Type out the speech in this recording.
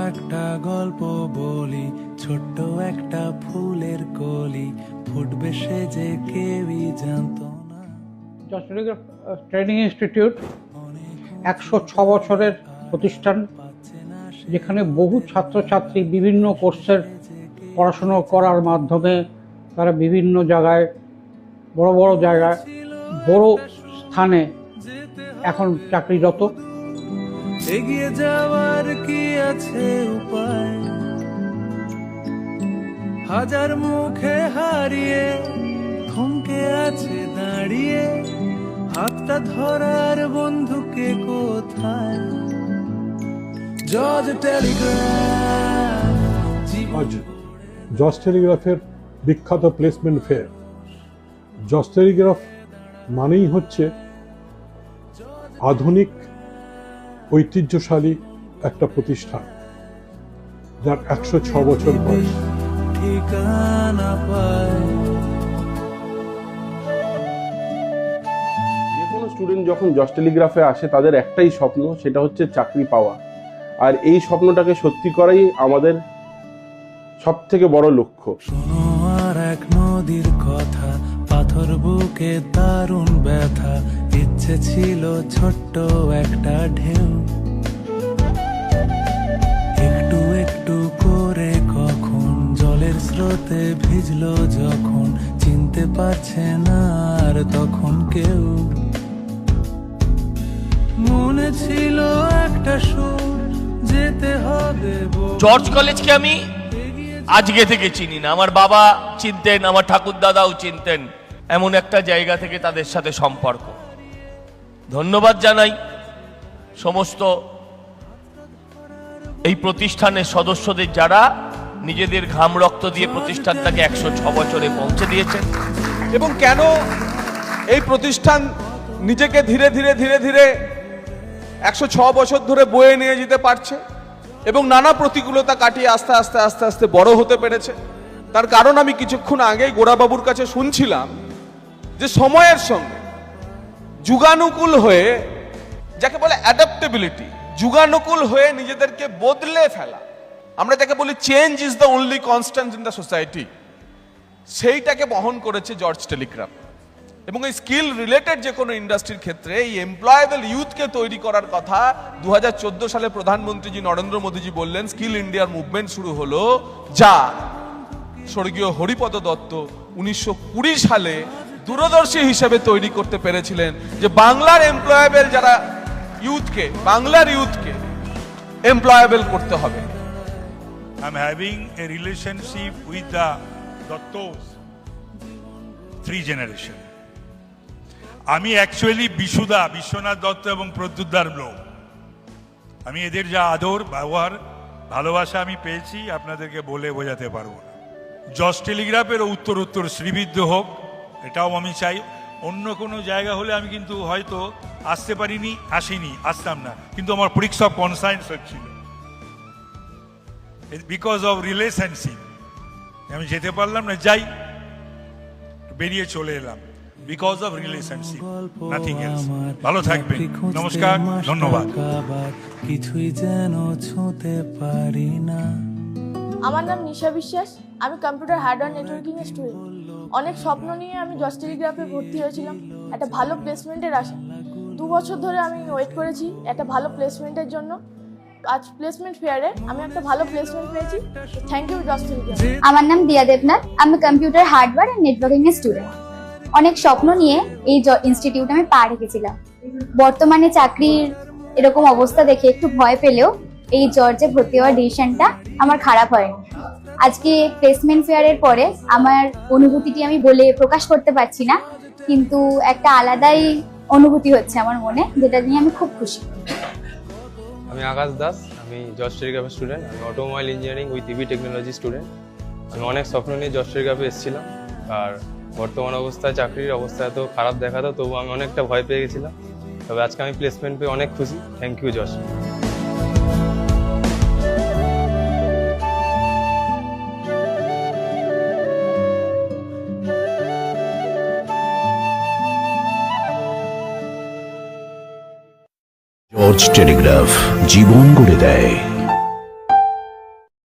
একটা গল্প বলি, ছোট্ট একটা ফুলের কলি, ফুটবে সে যে কেউই জানতো না। জর্জ টেলিগ্রাফ ট্রেনিং ইনস্টিটিউট 106 বছরের প্রতিষ্ঠান, যেখানে বহু ছাত্রছাত্রী বিভিন্ন কোর্সের পড়াশুনো করার মাধ্যমে তারা বিভিন্ন জায়গায় বড় বড় জায়গায় বড় স্থানে এখন চাকরিরত। এগিয়ে যাওয়ার কি আছে উপায়, হাজার মুখে হারিয়ে থমকে আছে দাঁড়িয়ে, হাতটা ধরার বন্ধুকে কোথায়। George Telegraph. আজ জর্জ টেলিগ্রাফের বিখ্যাত প্লেসমেন্ট ফেয়ার। জর্জ টেলিগ্রাফ মানেই হচ্ছে আধুনিক ঐতিহ্যশালী একটা প্রতিষ্ঠান, যার 106 বছর বয়স। ঠিকানা পায়। যে কোনো স্টুডেন্ট যখন জর্জ টেলিগ্রাফে আসে তাদের একটাই স্বপ্ন, সেটা হচ্ছে চাকরি পাওয়া। আর এই স্বপ্নটাকে সত্যি করাই আমাদের সব থেকে বড় লক্ষ্য। শোনো আর এক নদীর কথা, পাথর বুকে দারুণ ব্যথা, ইচ্ছে ছিল ছোট্ট একটা ঢেউ, একটু একটু করে কখন জলের স্রোতে ভিজলো যখন, চিনতে পারছে না আর তখন কেউ। মনে ছিল একটা সুর, যেতে হবে। জর্জ কলেজকে আমি আজকে থেকে চিনি না, আমার বাবা চিনতেন, আমার ঠাকুর দাদাও চিনতেন। এমন একটা জায়গা থেকে তাদের সাথে সম্পর্ক। ধন্যবাদ জানাই সমস্ত এই প্রতিষ্ঠানের সদস্যদের, যারা নিজেদের ঘাম রক্ত দিয়ে প্রতিষ্ঠানটাকে 106 বছরে পৌঁছে দিয়েছেন। এবং কেন এই প্রতিষ্ঠান নিজেকে ধীরে ধীরে ধীরে ধীরে 106 বছর ধরে বয়ে নিয়ে যেতে পারছে এবং নানা প্রতিকূলতা কাটিয়ে আস্তে আস্তে আস্তে আস্তে বড় হতে পেরেছে, তার কারণ আমি কিছুক্ষণ আগেই গোড়াবাবুর কাছে শুনছিলাম যে সময়ের সঙ্গে যুগানুকূল হয়ে, যাকে বলে অ্যাডাপ্টেবিলিটি, যুগানুকূল হয়ে নিজেদেরকে বদলে ফেলা, আমরা যাকে বলি change is the only constant in the society, সেইটাকে বহন করেছে জর্জ টেলিগ্রাফ। এবং এই স্কিল রিলেটেড যে কোনো ইন্ডাস্ট্রির ক্ষেত্রে এই এমপ্লয়েবল ইউথকে তৈরি করার কথা 2014 সালে প্রধানমন্ত্রীজি নরেন্দ্র মোদীজি বললেন, স্কিল ইন্ডিয়ার মুভমেন্ট শুরু হলো, যা স্বর্গীয় হরিপদ দত্ত 1920 সালে দূরদর্শী হিসেবে তৈরি করতে পেরেছিলেন, যে বাংলার এমপ্লয়েবল যারা ইউথকে, বাংলার ইউথকে এমপ্লয়েবল করতে হবে। I'm having a relationship with the Dattos, 3 generation. আমি অ্যাকচুয়ালি বিশুদা, বিশ্বনাথ দত্ত এবং প্রদ্যুৎদার লোক। আমি এদের যা আদর, ব্যবহার, ভালোবাসা আমি পেয়েছি আপনাদেরকে বলে বোঝাতে পারবো না। জর্জ টেলিগ্রাফের উত্তর শ্রীবৃদ্ধ হোক, এটাও আমি চাই। অন্য কোনো জায়গা হলে আমি কিন্তু হয়তো আসতে পারিনি, আসতাম না, কিন্তু আমার পরীক্ষা অফ কনসায়েন্স হচ্ছিল, বিকজ অফ রিলেশনশিপ। আমি যেতে পারলাম না, যাই, বেরিয়ে চলে এলাম, because of relationship, nothing else. ভালো থাকবেন, নমস্কার, ধন্যবাদ। কিছুই যেন ছুঁতে পারি না। আমার নাম নিশা বিশ্বাস, আমি কম্পিউটার হার্ডওয়্যার নেটওয়ার্কিং এর স্টুডেন্ট। অনেক স্বপ্ন নিয়ে আমি জর্জ টেলিগ্রাফে ভর্তি হয়েছিলাম একটা ভালো প্লেসমেন্টের আশা। 2 বছর ধরে আমি ওয়েট করেছি একটা ভালো প্লেসমেন্টের জন্য। আজ প্লেসমেন্ট ফেয়ারে আমি একটা ভালো প্লেসমেন্ট পেয়েছি। Thank you George Telegraph. আমার নাম দিয়া দেবনাথ, আমি কম্পিউটার হার্ডওয়্যার এন্ড নেটওয়ার্কিং এর স্টুডেন্ট। অনেক স্বপ্ন নিয়ে এই ইনস্টিটিউটে আমি পা রেখেছিলাম। বর্তমানে চাকরির এরকম অবস্থা দেখে একটু ভয় পেলেও এই জর্জে ভর্তি হওয়ার ডিসিশনটা আমার খারাপ হয়নি। আজকে প্লেসমেন্ট ফেয়ারের পরে আমার অনুভূতিটি আমি বলে প্রকাশ করতে পারছি না, কিন্তু একটা আলাদাই অনুভূতি হচ্ছে আমার মনে, যেটা নিয়ে আমি খুব খুশি। আমি আকাশ দাস, আমি জর্জ টেলিগ্রাফের স্টুডেন্ট। আমি automobile engineering with EV technology student. আমি অনেক স্বপ্ন নিয়ে জর্জ টেলিগ্রাফে এসেছিলাম, আর বর্তমান অবস্থায় চাকরির অবস্থা এত খারাপ দেখাতো, তবু আমি অনেকটা ভয় পেয়ে গেছিলাম। তবে আজকে আমি প্লেসমেন্ট পেয়ে অনেক খুশি। Thank you George. George Telegraph জীবন গড়ে দেয়।